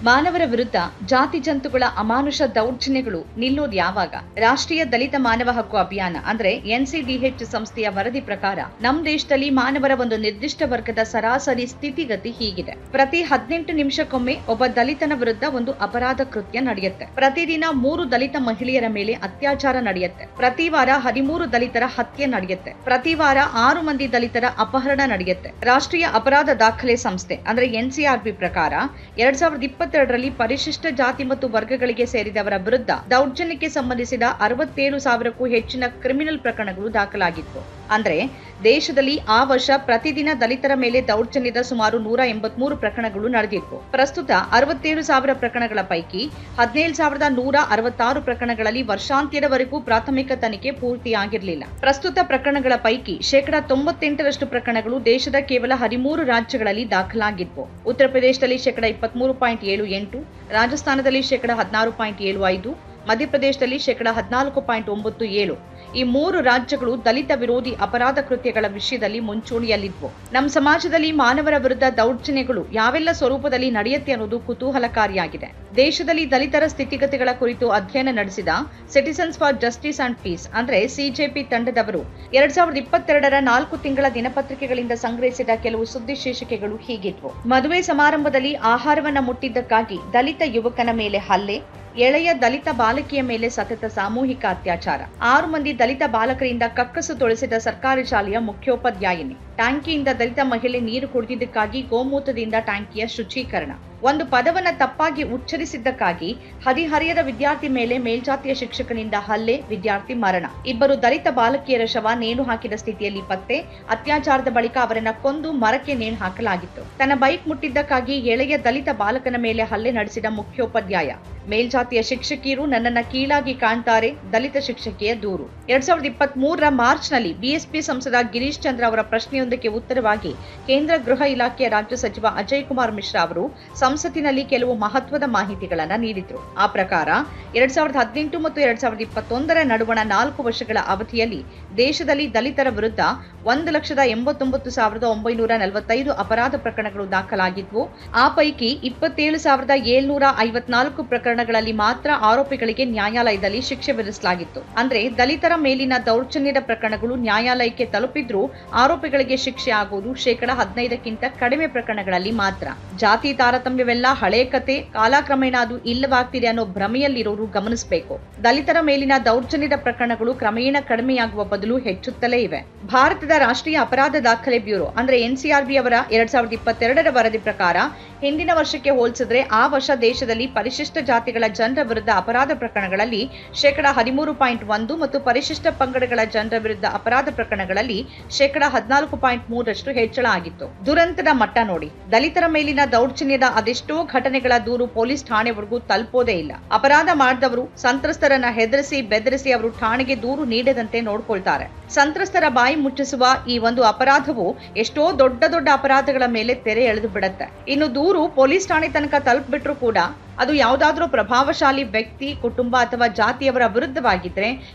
ಮಾನವರ ವಿರುದ್ಧ ಜಾತಿ ಜಂತುಗಳ ಅಮಾನುಷ ದೌರ್ಜನ್ಯಗಳು ನಿಲ್ಲೋದು ಯಾವಾಗ? ರಾಷ್ಟ್ರೀಯ ದಲಿತ ಮಾನವ ಹಕ್ಕು ಅಭಿಯಾನ ಅಂದ್ರೆ NCDH ಸಂಸ್ಥೆಯ ವರದಿ ಪ್ರಕಾರ ನಮ್ಮ ದೇಶದಲ್ಲಿ ಮಾನವರ ಒಂದು ನಿರ್ದಿಷ್ಟ ವರ್ಗದ ಸರಾಸರಿ ಸ್ಥಿತಿಗತಿ ಹೀಗಿದೆ. ಪ್ರತಿ 18 ನಿಮಿಷಕ್ಕೊಮ್ಮೆ ಒಬ್ಬ ದಲಿತನ ವಿರುದ್ಧ ಒಂದು ಅಪರಾಧ ಕೃತ್ಯ ನಡೆಯುತ್ತೆ. ಪ್ರತಿದಿನ 3 ದಲಿತ ಮಹಿಳೆಯರ ಮೇಲೆ ಅತ್ಯಾಚಾರ ನಡೆಯುತ್ತೆ. ಪ್ರತಿ ವಾರ 13 ದಲಿತರ ಹತ್ಯೆ ನಡೆಯುತ್ತೆ. ಪ್ರತಿ ವಾರ 6 ಮಂದಿ ದಲಿತರ ಅಪಹರಣ ನಡೆಯುತ್ತೆ. ರಾಷ್ಟ್ರೀಯ ಅಪರಾಧ ದಾಖಲೆ ಸಂಸ್ಥೆ ಅಂದ್ರೆ NCRB ಪ್ರಕಾರ 2022ರಲ್ಲಿ ಪರಿಶಿಷ್ಟ ಜಾತಿ ಮತ್ತು ವರ್ಗಗಳಿಗೆ ಸೇರಿದವರ ವಿರುದ್ಧ ದೌರ್ಜನ್ಯಕ್ಕೆ ಸಂಬಂಧಿಸಿದ 67,000ಕ್ಕೂ ಹೆಚ್ಚಿನ ಕ್ರಿಮಿನಲ್ ಪ್ರಕರಣಗಳು ದಾಖಲಾಗಿತ್ತು. ಅಂದ್ರೆ ದೇಶದಲ್ಲಿ ಆ ವರ್ಷ ಪ್ರತಿದಿನ ದಲಿತರ ಮೇಲೆ ದೌರ್ಜನ್ಯದ ಸುಮಾರು 183 ಪ್ರಕರಣಗಳು ನಡೆದಿತ್ತು. ಪ್ರಸ್ತುತ 67,000 ಪ್ರಕರಣಗಳ ಪೈಕಿ 17,166 ಪ್ರಕರಣಗಳಲ್ಲಿ ವರ್ಷಾಂತ್ಯದವರೆಗೂ ಪ್ರಾಥಮಿಕ ತನಿಖೆ ಪೂರ್ತಿಯಾಗಿರಲಿಲ್ಲ. ಪ್ರಸ್ತುತ ಪ್ರಕರಣಗಳ ಪೈಕಿ 98% ಪ್ರಕರಣಗಳು ದೇಶದ ಕೇವಲ 13 ರಾಜ್ಯಗಳಲ್ಲಿ ದಾಖಲಾಗಿದ್ವು. ಉತ್ತರ ಪ್ರದೇಶದಲ್ಲಿ 23.78%, ರಾಜಸ್ಥಾನದಲ್ಲಿ 16.75%, ಮಧ್ಯಪ್ರದೇಶದಲ್ಲಿ 14.97%. ಈ 3 ರಾಜ್ಯಗಳು ದಲಿತ ವಿರೋಧಿ ಅಪರಾಧ ಕೃತ್ಯಗಳ ವಿಷಯದಲ್ಲಿ ಮುಂಚೂಣಿಯಲ್ಲಿದ್ವು. ನಮ್ಮ ಸಮಾಜದಲ್ಲಿ ಮಾನವರ ವಿರುದ್ಧ ದೌರ್ಜನ್ಯಗಳು ಯಾವೆಲ್ಲ ಸ್ವರೂಪದಲ್ಲಿ ನಡೆಯುತ್ತೆ ಅನ್ನೋದು ಕುತೂಹಲಕಾರಿಯಾಗಿದೆ. ದೇಶದಲ್ಲಿ ದಲಿತರ ಸ್ಥಿತಿಗತಿಗಳ ಕುರಿತು ಅಧ್ಯಯನ ನಡೆಸಿದ citizens for justice and peace ಅಂದ್ರೆ CJP ತಂಡದವರು 2022ರ 4 ತಿಂಗಳ ದಿನಪತ್ರಿಕೆಗಳಿಂದ ಸಂಗ್ರಹಿಸಿದ ಕೆಲವು ಸುದ್ದಿ ಶೀರ್ಷಿಕೆಗಳು ಹೀಗಿದ್ವು. ಮದುವೆ ಸಮಾರಂಭದಲ್ಲಿ ಆಹಾರವನ್ನ ಮುಟ್ಟಿದ್ದಕ್ಕಾಗಿ ದಲಿತ ಯುವಕನ ಮೇಲೆ ಹಲ್ಲೆ, ಎಳೆಯ ದಲಿತ ಬಾಲಕಿಯ ಮೇಲೆ ಸತತ ಸಾಮೂಹಿಕ ಅತ್ಯಾಚಾರ, 6 ಮಂದಿ ದಲಿತ ಬಾಲಕರಿಂದ ಕಕ್ಕಸು ತೊಳೆಸಿದ ಸರ್ಕಾರಿ ಶಾಲೆಯ ಮುಖ್ಯೋಪಾಧ್ಯಾಯಿನಿ, ಟ್ಯಾಂಕಿಯಿಂದ ದಲಿತ ಮಹಿಳೆ ನೀರು ಕುಡಿದಿದ್ದಕ್ಕಾಗಿ ಗೋಮೂತ್ರದಿಂದ ಟ್ಯಾಂಕಿಯ ಶುಚೀಕರಣ, ಒಂದು ಪದವನ್ನ ತಪ್ಪಾಗಿ ಉಚ್ಚರಿಸಿದ್ದಕ್ಕಾಗಿ ಹದಿಹರೆಯದ ವಿದ್ಯಾರ್ಥಿ ಮೇಲೆ ಮೇಲ್ಜಾತಿಯ ಶಿಕ್ಷಕನಿಂದ ಹಲ್ಲೆ, ವಿದ್ಯಾರ್ಥಿ ಮರಣ, 2 ದಲಿತ ಬಾಲಕಿಯರ ಶವ ನೇಣು ಹಾಕಿದ ಸ್ಥಿತಿಯಲ್ಲಿ ಪತ್ತೆ, ಅತ್ಯಾಚಾರದ ಬಳಿಕ ಅವರನ್ನ ಕೊಂದು ಮರಕ್ಕೆ ನೇಣು ಹಾಕಲಾಗಿತ್ತು. ತನ್ನ ಬೈಕ್ ಮುಟ್ಟಿದ್ದಕ್ಕಾಗಿ ಎಳೆಯ ದಲಿತ ಬಾಲಕನ ಮೇಲೆ ಹಲ್ಲೆ ನಡೆಸಿದ ಮುಖ್ಯೋಪಾಧ್ಯಾಯ, ಮೇಲ್ಜಾತಿಯ ಶಿಕ್ಷಕಿಯರು ನನ್ನನ್ನ ಕೀಳಾಗಿ ಕಾಣ್ತಾರೆ, ದಲಿತ ಶಿಕ್ಷಕಿಯ ದೂರು. 2023ರ ಮಾರ್ಚ್ನಲ್ಲಿ BSP ಸಂಸದ ಗಿರೀಶ್ ಚಂದ್ರ ಅವರ ಪ್ರಶ್ನೆಯೊಂದಕ್ಕೆ ಉತ್ತರವಾಗಿ ಕೇಂದ್ರ ಗೃಹ ಇಲಾಖೆಯ ರಾಜ್ಯ ಸಚಿವ ಅಜಯ್ ಕುಮಾರ್ ಮಿಶ್ರಾ ಅವರು ಸಂಸತ್ತಿನಲ್ಲಿ ಕೆಲವು ಮಹತ್ವದ ಮಾಹಿತಿಗಳನ್ನ ನೀಡಿದ್ರು. ಆ ಪ್ರಕಾರ 2018 ಮತ್ತು 2021ರ ನಡುವಣ 4 ವರ್ಷಗಳ ಅವಧಿಯಲ್ಲಿ ದೇಶದಲ್ಲಿ ದಲಿತರ ವಿರುದ್ಧ 1,89,945 ಅಪರಾಧ ಪ್ರಕರಣಗಳು ದಾಖಲಾಗಿದ್ವು. ಆ ಪೈಕಿ 27,754 ಪ್ರಕರಣಗಳಲ್ಲಿ ಮಾತ್ರ ಆರೋಪಿಗಳಿಗೆ ನ್ಯಾಯಾಲಯದಲ್ಲಿ ಶಿಕ್ಷೆ ವಿಧಿಸಲಾಗಿತ್ತು. ಅಂದ್ರೆ ದಲಿತರ ಮೇಲಿನ ದೌರ್ಜನ್ಯದ ಪ್ರಕರಣಗಳು ನ್ಯಾಯಾಲಯಕ್ಕೆ ತಲುಪಿದ್ರೂ ಆರೋಪಿಗಳಿಗೆ ಶಿಕ್ಷೆ ಆಗುವುದು 15%ಕ್ಕಿಂತ ಕಡಿಮೆ ಪ್ರಕರಣಗಳಲ್ಲಿ ಮಾತ್ರ. ಜಾತಿ ತಾರತಮ್ಯವೆಲ್ಲ ಹಳೆ ಕತೆ, ಕಾಲಕ್ರಮೇಣ ಅದು ಇಲ್ಲವಾಗ್ತಿದೆ ಅನ್ನೋ ಭ್ರಮೆಯಲ್ಲಿರೋರು ಗಮನಿಸಬೇಕು. ದಲಿತರ ಮೇಲಿನ ದೌರ್ಜನ್ಯದ ಪ್ರಕರಣಗಳು ಕ್ರಮೇಣ ಕಡಿಮೆಯಾಗುವ ಬದಲು ಹೆಚ್ಚುತ್ತಲೇ ಇವೆ. ಭಾರತದ ರಾಷ್ಟ್ರೀಯ ಅಪರಾಧ ದಾಖಲೆ ಬ್ಯೂರೋ ಅಂದ್ರೆ NCRB ಅವರ 2022ರ ವರದಿ ಪ್ರಕಾರ ಹಿಂದಿನ ವರ್ಷಕ್ಕೆ ಹೋಲಿಸಿದ್ರೆ ಆ ವರ್ಷ ದೇಶದಲ್ಲಿ ಪರಿಶಿಷ್ಟ ಜಾತಿಗಳ ಜನರ ವಿರುದ್ಧ ಅಪರಾಧ ಪ್ರಕರಣಗಳಲ್ಲಿ 13.1% ಮತ್ತು ಪರಿಶಿಷ್ಟ ಪಂಗಡಗಳ ಜನರ ವಿರುದ್ಧ ಅಪರಾಧ ಪ್ರಕರಣಗಳಲ್ಲಿ 14.3% ಹೆಚ್ಚಳ ಆಗಿತ್ತು. ದುರಂತದ ಮಟ್ಟ ನೋಡಿ. ದಲಿತರ ಮೇಲಿನ ದೌರ್ಜನ್ಯದ ಅದೆಷ್ಟೋ ಘಟನೆಗಳ ದೂರು ಪೊಲೀಸ್ ಠಾಣೆವರೆಗೂ ತಲುಪೋದೇ ಇಲ್ಲ. ಅಪರಾಧ ಮಾಡಿದವರು ಸಂತ್ರಸ್ತರನ್ನ ಹೆದರಿಸಿ ಬೆದರಿಸಿ ಅವರು ಠಾಣೆಗೆ ದೂರು ನೀಡದಂತೆ ನೋಡ್ಕೊಳ್ತಾರೆ. ಸಂತ್ರಸ್ತರ ಬಾಯಿ ಮುಚ್ಚಿಸುವ ಈ ಒಂದು ಅಪರಾಧವು ಎಷ್ಟೋ ದೊಡ್ಡ ದೊಡ್ಡ ಅಪರಾಧಗಳ ಮೇಲೆ ತೆರೆ ಎಳೆದು ಬಿಡುತ್ತೆ. ಇನ್ನು ದೂರು ಪೊಲೀಸ್ ಠಾಣೆ ತನಕ ತಲುಪಿಬಿಟ್ರು ಕೂಡ ಅದು ಯಾವುದಾದ್ರೂ ಪ್ರಭಾವಶಾಲಿ ವ್ಯಕ್ತಿ, ಕುಟುಂಬ ಅಥವಾ ಜಾತಿಯವರ ವಿರುದ್ಧವಾಗಿದ್ರೆ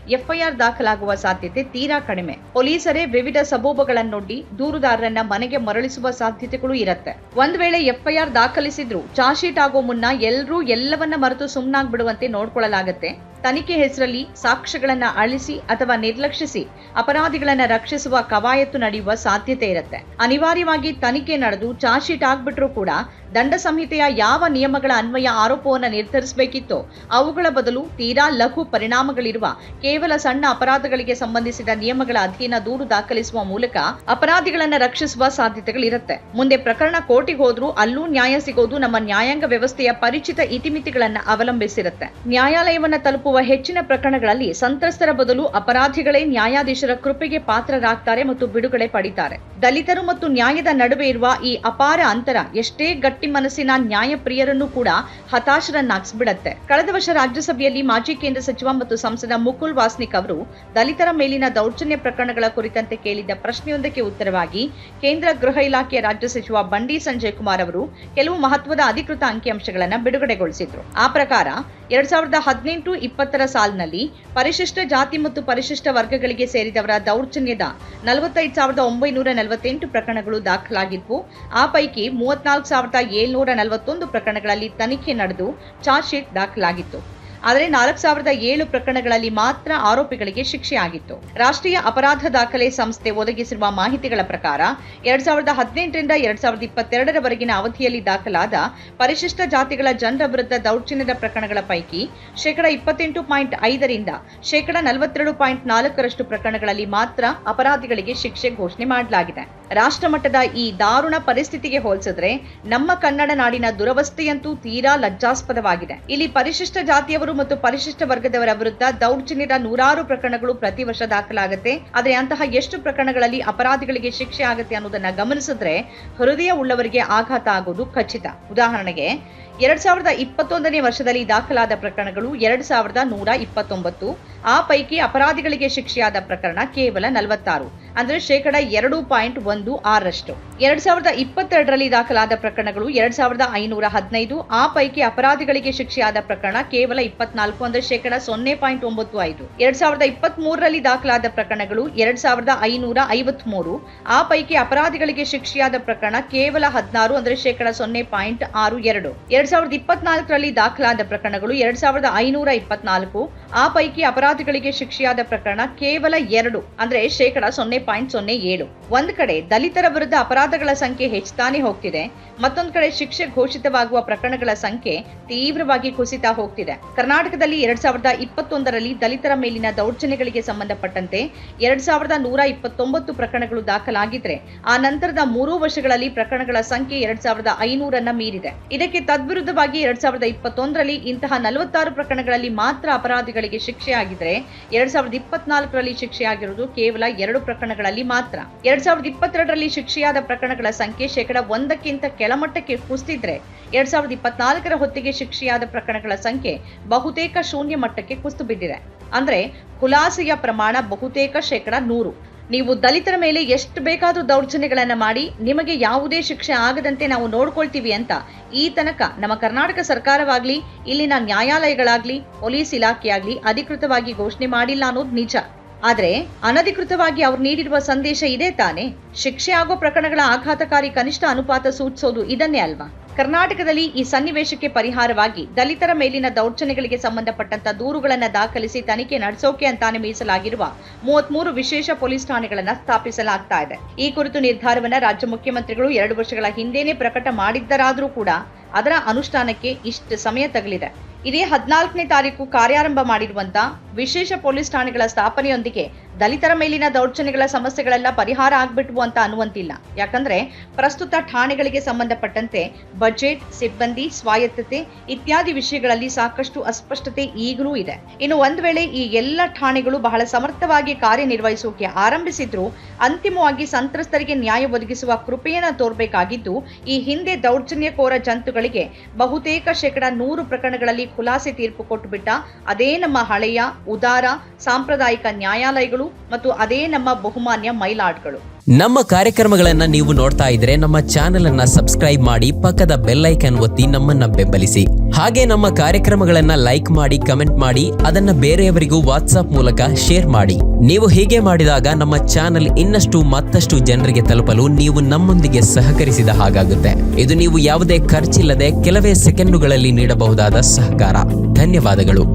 FIR ದಾಖಲಾಗುವ ಸಾಧ್ಯತೆ ತೀರಾ ಕಡಿಮೆ. ಪೊಲೀಸರೇ ವಿವಿಧ ಸಬೂಬುಗಳನ್ನೊಡ್ಡಿ ದೂರುದಾರರನ್ನ ಮನೆಗೆ ಮರಳಿಸುವ ಸಾಧ್ಯತೆಗಳು ಇರುತ್ತೆ. ಒಂದ್ ವೇಳೆ FIR ದಾಖಲಿಸಿದ್ರು ಚಾರ್ಜ್ ಶೀಟ್ ಆಗೋ ಮುನ್ನ ಎಲ್ಲರೂ ಎಲ್ಲವನ್ನ ಮರೆತು ಸುಮ್ಮನಾಗ್ಬಿಡುವಂತೆ ನೋಡ್ಕೊಳ್ಳಲಾಗತ್ತೆ. ತನಿಖೆ ಹೆಸರಲ್ಲಿ ಸಾಕ್ಷ್ಯಗಳನ್ನ ಅಳಿಸಿ ಅಥವಾ ನಿರ್ಲಕ್ಷಿಸಿ ಅಪರಾಧಿಗಳನ್ನ ರಕ್ಷಿಸುವ ಕವಾಯತ್ತು ನಡೆಯುವ ಸಾಧ್ಯತೆ ಇರುತ್ತೆ. ಅನಿವಾರ್ಯವಾಗಿ ತನಿಖೆ ನಡೆದು ಚಾರ್ಜ್ ಶೀಟ್ ಆಗ್ಬಿಟ್ರೂ ಕೂಡ ದಂಡ ಸಂಹಿತೆಯ ಯಾವ ನಿಯಮಗಳ ಅನ್ವಯ ಆರೋಪವನ್ನು ನಿರ್ಧರಿಸಬೇಕಿತ್ತೋ ಅವುಗಳ ಬದಲು ತೀರಾ ಲಘು ಪರಿಣಾಮಗಳಿರುವ ಕೇವಲ ಸಣ್ಣ ಅಪರಾಧಗಳಿಗೆ ಸಂಬಂಧಿಸಿದ ನಿಯಮಗಳ ಅಧೀನ ದೂರು ದಾಖಲಿಸುವ ಮೂಲಕ ಅಪರಾಧಿಗಳನ್ನ ರಕ್ಷಿಸುವ ಸಾಧ್ಯತೆಗಳಿರುತ್ತೆ. ಮುಂದೆ ಪ್ರಕರಣ ಕೋರ್ಟಿಗೆ ಹೋದ್ರೂ ಅಲ್ಲೂ ನ್ಯಾಯ ಸಿಗೋದು ನಮ್ಮ ನ್ಯಾಯಾಂಗ ವ್ಯವಸ್ಥೆಯ ಪರಿಚಿತ ಇತಿಮಿತಿಗಳನ್ನ ಅವಲಂಬಿಸಿರುತ್ತೆ. ನ್ಯಾಯಾಲಯವನ್ನ ತಲುಪುವ ಹೆಚ್ಚಿನ ಪ್ರಕರಣಗಳಲ್ಲಿ ಸಂತ್ರಸ್ತರ ಬದಲು ಅಪರಾಧಿಗಳೇ ನ್ಯಾಯಾಧೀಶರ ಕೃಪೆಗೆ ಪಾತ್ರರಾಗ್ತಾರೆ ಮತ್ತು ಬಿಡುಗಡೆ ಪಡಿತಾರೆ. ದಲಿತರು ಮತ್ತು ನ್ಯಾಯದ ನಡುವೆ ಇರುವ ಈ ಅಪಾರ ಅಂತರ ಎಷ್ಟೇ ಗಟ್ಟಿ ಮನಸ್ಸಿನ ನ್ಯಾಯಪ್ರಿಯರನ್ನು ಕೂಡ ಹತಾಶರನ್ನಾಗಿಸ್ಬಿಡತ್ತೆ. ಕಳೆದ ವರ್ಷ ರಾಜ್ಯಸಭೆಯಲ್ಲಿ ಮಾಜಿ ಕೇಂದ್ರ ಸಚಿವ ಮತ್ತು ಸಂಸದ ಮುಕುಲ್ ವಾಸ್ನಿಕ್ ಅವರು ದಲಿತರ ಮೇಲಿನ ದೌರ್ಜನ್ಯ ಪ್ರಕರಣಗಳ ಕುರಿತಂತೆ ಕೇಳಿದ್ದ ಪ್ರಶ್ನೆಯೊಂದಕ್ಕೆ ಉತ್ತರವಾಗಿ ಕೇಂದ್ರ ಗೃಹ ಇಲಾಖೆಯ ರಾಜ್ಯ ಸಚಿವ ಬಂಡಿ ಸಂಜಯ್ ಕುಮಾರ್ ಅವರು ಕೆಲವು ಮಹತ್ವದ ಅಧಿಕೃತ ಅಂಕಿಅಂಶಗಳನ್ನು ಬಿಡುಗಡೆಗೊಳಿಸಿದ್ರು. ಆ ಪ್ರಕಾರ 2018, 2020 ಸಾಲಿನಲ್ಲಿ ಪರಿಶಿಷ್ಟ ಜಾತಿ ಮತ್ತು ಪರಿಶಿಷ್ಟ ವರ್ಗಗಳಿಗೆ ಸೇರಿದವರ ದೌರ್ಜನ್ಯದ 45,948 ಪ್ರಕರಣಗಳು ದಾಖಲಾಗಿದ್ವು. ಆ ಪೈಕಿ 34,741 ಪ್ರಕರಣಗಳಲ್ಲಿ ತನಿಖೆ ನಡೆದು ಚಾರ್ಜ್ ಶೀಟ್ ದಾಖಲಾಗಿತ್ತು. ಆದರೆ 4,007 ಪ್ರಕರಣಗಳಲ್ಲಿ ಮಾತ್ರ ಆರೋಪಿಗಳಿಗೆ ಶಿಕ್ಷೆಯಾಗಿತ್ತು. ರಾಷ್ಟ್ರೀಯ ಅಪರಾಧ ದಾಖಲೆ ಸಂಸ್ಥೆ ಒದಗಿಸಿರುವ ಮಾಹಿತಿಗಳ ಪ್ರಕಾರ 2018 ರಿಂದ 2022 ಅವಧಿಯಲ್ಲಿ ದಾಖಲಾದ ಪರಿಶಿಷ್ಟ ಜಾತಿಗಳ ಜನರ ವಿರುದ್ಧ ದೌರ್ಜನ್ಯದ ಪ್ರಕರಣಗಳ ಪೈಕಿ 28.5% ರಿಂದ 42.4% ಪ್ರಕರಣಗಳಲ್ಲಿ ಮಾತ್ರ ಅಪರಾಧಿಗಳಿಗೆ ಶಿಕ್ಷೆ ಘೋಷಣೆ ಮಾಡಲಾಗಿದೆ. ರಾಷ್ಟ್ರ ಮಟ್ಟದ ಈ ದಾರುಣ ಪರಿಸ್ಥಿತಿಗೆ ಹೋಲಿಸಿದ್ರೆ ನಮ್ಮ ಕನ್ನಡ ನಾಡಿನ ದುರವಸ್ಥೆಯಂತೂ ತೀರಾ ಲಜ್ಜಾಸ್ಪದವಾಗಿದೆ. ಇಲ್ಲಿ ಪರಿಶಿಷ್ಟ ಜಾತಿಯವರು ಮತ್ತು ಪರಿಶಿಷ್ಟ ವರ್ಗದವರ ವಿರುದ್ಧ ದೌರ್ಜನ್ಯದ 100 ಪ್ರಕರಣಗಳು ಪ್ರತಿ ವರ್ಷ ದಾಖಲಾಗುತ್ತೆ. ಆದರೆ ಅಂತಹ ಎಷ್ಟು ಪ್ರಕರಣಗಳಲ್ಲಿ ಅಪರಾಧಿಗಳಿಗೆ ಶಿಕ್ಷೆ ಆಗುತ್ತೆ ಅನ್ನೋದನ್ನ ಗಮನಿಸಿದ್ರೆ ಹೃದಯ ಉಳ್ಳವರಿಗೆ ಆಘಾತ ಆಗೋದು ಖಚಿತ. ಉದಾಹರಣೆಗೆ 2021ನೇ ವರ್ಷದಲ್ಲಿ ದಾಖಲಾದ ಪ್ರಕರಣಗಳು 2,129. ಆ ಪೈಕಿ ಅಪರಾಧಿಗಳಿಗೆ ಶಿಕ್ಷೆಯಾದ ಪ್ರಕರಣ ಕೇವಲ 46, ಅಂದ್ರೆ 2.16%. 2022ರಲ್ಲಿ ದಾಖಲಾದ ಪ್ರಕರಣಗಳು 2,515. ಆ ಪೈಕಿ ಅಪರಾಧಿಗಳಿಗೆ ಶಿಕ್ಷೆಯಾದ ಪ್ರಕರಣ ಕೇವಲ 24, ಅಂದ್ರೆ 0.95. 2023ರಲ್ಲಿ ದಾಖಲಾದ ಪ್ರಕರಣಗಳು 2,553. ಆ ಪೈಕಿ ಅಪರಾಧಿಗಳಿಗೆ ಶಿಕ್ಷೆಯಾದ ಪ್ರಕರಣ ಕೇವಲ 16, ಅಂದ್ರೆ 0.62. 2024ರಲ್ಲಿ ದಾಖಲಾದ ಪ್ರಕರಣಗಳು 2,524. ಆ ಪೈಕಿ ಅಪರಾಧಿಗಳಿಗೆ ಶಿಕ್ಷೆಯಾದ ಪ್ರಕರಣ ಕೇವಲ 2, ಅಂದ್ರೆ 0.07. ಒಂದ್ ಕಡೆ ದಲಿತರ ವಿರುದ್ಧ ಅಪರಾಧಗಳ ಸಂಖ್ಯೆ ಹೆಚ್ಚುತ್ತಾನೆ ಹೋಗ್ತಿದೆ, ಮತ್ತೊಂದು ಕಡೆ ಶಿಕ್ಷೆ ಘೋಷಿತವಾಗುವ ಪ್ರಕರಣಗಳ ಸಂಖ್ಯೆ ತೀವ್ರವಾಗಿ ಕುಸಿತಾ ಹೋಗ್ತಿದೆ. ಕರ್ನಾಟಕದಲ್ಲಿ 2021ರಲ್ಲಿ ದಲಿತರ ಮೇಲಿನ ದೌರ್ಜನ್ಯಗಳಿಗೆ ಸಂಬಂಧಪಟ್ಟಂತೆ 2,129 ಪ್ರಕರಣಗಳು ದಾಖಲಾಗಿದ್ರೆ ಆ ನಂತರದ 3 ವರ್ಷಗಳಲ್ಲಿ ಪ್ರಕರಣಗಳ ಸಂಖ್ಯೆ 2,500 ಮೀರಿದೆ. ಇದಕ್ಕೆ ವಿರುದ್ಧವಾಗಿ 2021ರಲ್ಲಿ ಇಂತಹ 46 ಪ್ರಕರಣಗಳಲ್ಲಿ ಮಾತ್ರ ಅಪರಾಧಿಗಳಿಗೆ ಶಿಕ್ಷೆಯಾಗಿದ್ರೆ 2024ರಲ್ಲಿ ಶಿಕ್ಷೆಯಾಗಿರುವುದು ಕೇವಲ 2 ಪ್ರಕರಣಗಳಲ್ಲಿ ಮಾತ್ರ. 2022ರಲ್ಲಿ ಶಿಕ್ಷೆಯಾದ ಪ್ರಕರಣಗಳ ಸಂಖ್ಯೆ 1% ಕೆಳಮಟ್ಟಕ್ಕೆ ಕುಸಿದಿದ್ರೆ 2024ರ ಹೊತ್ತಿಗೆ ಶಿಕ್ಷೆಯಾದ ಪ್ರಕರಣಗಳ ಸಂಖ್ಯೆ ಬಹುತೇಕ ಶೂನ್ಯ ಮಟ್ಟಕ್ಕೆ ಕುಸಿದು ಬಿದ್ದಿದೆ. ಅಂದ್ರೆ ಖುಲಾಸೆಯ ಪ್ರಮಾಣ ಬಹುತೇಕ 100%. ನೀವು ದಲಿತರ ಮೇಲೆ ಎಷ್ಟು ಬೇಕಾದ್ರೂ ದೌರ್ಜನ್ಯಗಳನ್ನ ಮಾಡಿ ನಿಮಗೆ ಯಾವುದೇ ಶಿಕ್ಷೆ ಆಗದಂತೆ ನಾವು ನೋಡ್ಕೊಳ್ತೀವಿ ಅಂತ ಈ ತನಕ ನಮ್ಮ ಕರ್ನಾಟಕ ಸರ್ಕಾರವಾಗ್ಲಿ ಇಲ್ಲಿನ ನ್ಯಾಯಾಲಯಗಳಾಗ್ಲಿ ಪೊಲೀಸ್ ಇಲಾಖೆಯಾಗ್ಲಿ ಅಧಿಕೃತವಾಗಿ ಘೋಷಣೆ ಮಾಡಿಲ್ಲ ಅನ್ನೋದು ನಿಜ. ಆದ್ರೆ ಅನಧಿಕೃತವಾಗಿ ಅವ್ರು ನೀಡಿರುವ ಸಂದೇಶ ಇದೇ ತಾನೇ. ಶಿಕ್ಷೆ ಆಗೋ ಪ್ರಕರಣಗಳ ಆಘಾತಕಾರಿ ಕನಿಷ್ಠ ಅನುಪಾತ ಸೂಚಿಸೋದು ಇದನ್ನೇ ಅಲ್ವಾ? ಕರ್ನಾಟಕದಲ್ಲಿ ಈ ಸನ್ನಿವೇಶಕ್ಕೆ ಪರಿಹಾರವಾಗಿ ದಲಿತರ ಮೇಲಿನ ದೌರ್ಜನ್ಯಗಳಿಗೆ ಸಂಬಂಧಪಟ್ಟಂತ ದೂರುಗಳನ್ನು ದಾಖಲಿಸಿ ತನಿಖೆ ನಡೆಸೋಕೆ ಅಂತಾನೆ ಮೀಸಲಾಗಿರುವ 33 ವಿಶೇಷ ಪೊಲೀಸ್ ಠಾಣೆಗಳನ್ನ ಸ್ಥಾಪಿಸಲಾಗ್ತಾ ಇದೆ. ಈ ಕುರಿತು ನಿರ್ಧಾರವನ್ನ ರಾಜ್ಯ ಮುಖ್ಯಮಂತ್ರಿಗಳು 2 ವರ್ಷಗಳ ಹಿಂದೆನೇ ಪ್ರಕಟ ಮಾಡಿದ್ದರಾದ್ರೂ ಕೂಡ ಅದರ ಅನುಷ್ಠಾನಕ್ಕೆ ಇಷ್ಟು ಸಮಯ ತಗಲಿದೆ. ಇದೇ 14ನೇ ತಾರೀಕು ಕಾರ್ಯಾರಂಭ ಮಾಡಿರುವಂತ ವಿಶೇಷ ಪೊಲೀಸ್ ಠಾಣೆಗಳ ಸ್ಥಾಪನೆಯೊಂದಿಗೆ ದಲಿತರ ಮೇಲಿನ ದೌರ್ಜನ್ಯಗಳ ಸಮಸ್ಯೆಗಳೆಲ್ಲ ಪರಿಹಾರ ಆಗ್ಬಿಟ್ವು ಅಂತ ಅನ್ನುವಂತಿಲ್ಲ. ಯಾಕಂದ್ರೆ ಪ್ರಸ್ತುತ ಠಾಣೆಗಳಿಗೆ ಸಂಬಂಧಪಟ್ಟಂತೆ ಬಜೆಟ್, ಸಿಬ್ಬಂದಿ, ಸ್ವಾಯತ್ತತೆ ಇತ್ಯಾದಿ ವಿಷಯಗಳಲ್ಲಿ ಸಾಕಷ್ಟು ಅಸ್ಪಷ್ಟತೆ ಈಗಲೂ ಇದೆ. ಇನ್ನು ಒಂದ್ ವೇಳೆ ಈ ಎಲ್ಲ ಠಾಣೆಗಳು ಬಹಳ ಸಮರ್ಥವಾಗಿ ಕಾರ್ಯನಿರ್ವಹಿಸೋಕೆ ಆರಂಭಿಸಿದ್ರು ಅಂತಿಮವಾಗಿ ಸಂತ್ರಸ್ತರಿಗೆ ನ್ಯಾಯ ಒದಗಿಸುವ ಕೃಪೆಯನ್ನ ತೋರ್ಬೇಕಾಗಿದ್ದು ಈ ಹಿಂದೆ ದೌರ್ಜನ್ಯಕೋರ ಜಂತುಗಳಿಗೆ ಬಹುತೇಕ 100% ಪ್ರಕರಣಗಳಲ್ಲಿ ಖುಲಾಸೆ ತೀರ್ಪು ಕೊಟ್ಟುಬಿಟ್ಟ ಅದೇ ನಮ್ಮ ಹಳೆಯ ಉದಾರ ಸಾಂಪ್ರದಾಯಿಕ ನ್ಯಾಯಾಲಯಗಳು ಮತ್ತು ಅದೇ ನಮ್ಮ ಬಹುಮಾನ್ಯ ಮೈಲಾಡ್ಗಳು. ನಮ್ಮ ಕಾರ್ಯಕ್ರಮಗಳನ್ನ ನೀವು ನೋಡ್ತಾ ಇದ್ರೆ ನಮ್ಮ ಚಾನೆಲ್ ಅನ್ನ ಸಬ್ಸ್ಕ್ರೈಬ್ ಮಾಡಿ, ಪಕ್ಕದ ಬೆಲ್ ಐಕಾನ್ ಒತ್ತಿ ನಮ್ಮನ್ನ ಬೆಂಬಲಿಸಿ. ಹಾಗೆ ನಮ್ಮ ಕಾರ್ಯಕ್ರಮಗಳನ್ನ ಲೈಕ್ ಮಾಡಿ, ಕಮೆಂಟ್ ಮಾಡಿ, ಅದನ್ನ ಬೇರೆಯವರಿಗೂ ವಾಟ್ಸ್ಆಪ್ ಮೂಲಕ ಶೇರ್ ಮಾಡಿ. ನೀವು ಹೀಗೆ ಮಾಡಿದಾಗ ನಮ್ಮ ಚಾನೆಲ್ ಇನ್ನಷ್ಟು ಮತ್ತಷ್ಟು ಜನರಿಗೆ ತಲುಪಲು ನೀವು ನಮ್ಮೊಂದಿಗೆ ಸಹಕರಿಸಿದ ಹಾಗಾಗುತ್ತೆ. ಇದು ನೀವು ಯಾವುದೇ ಖರ್ಚಿಲ್ಲದೆ ಕೆಲವೇ ಸೆಕೆಂಡುಗಳಲ್ಲಿ ನೀಡಬಹುದಾದ ಸಹಕಾರ. ಧನ್ಯವಾದಗಳು.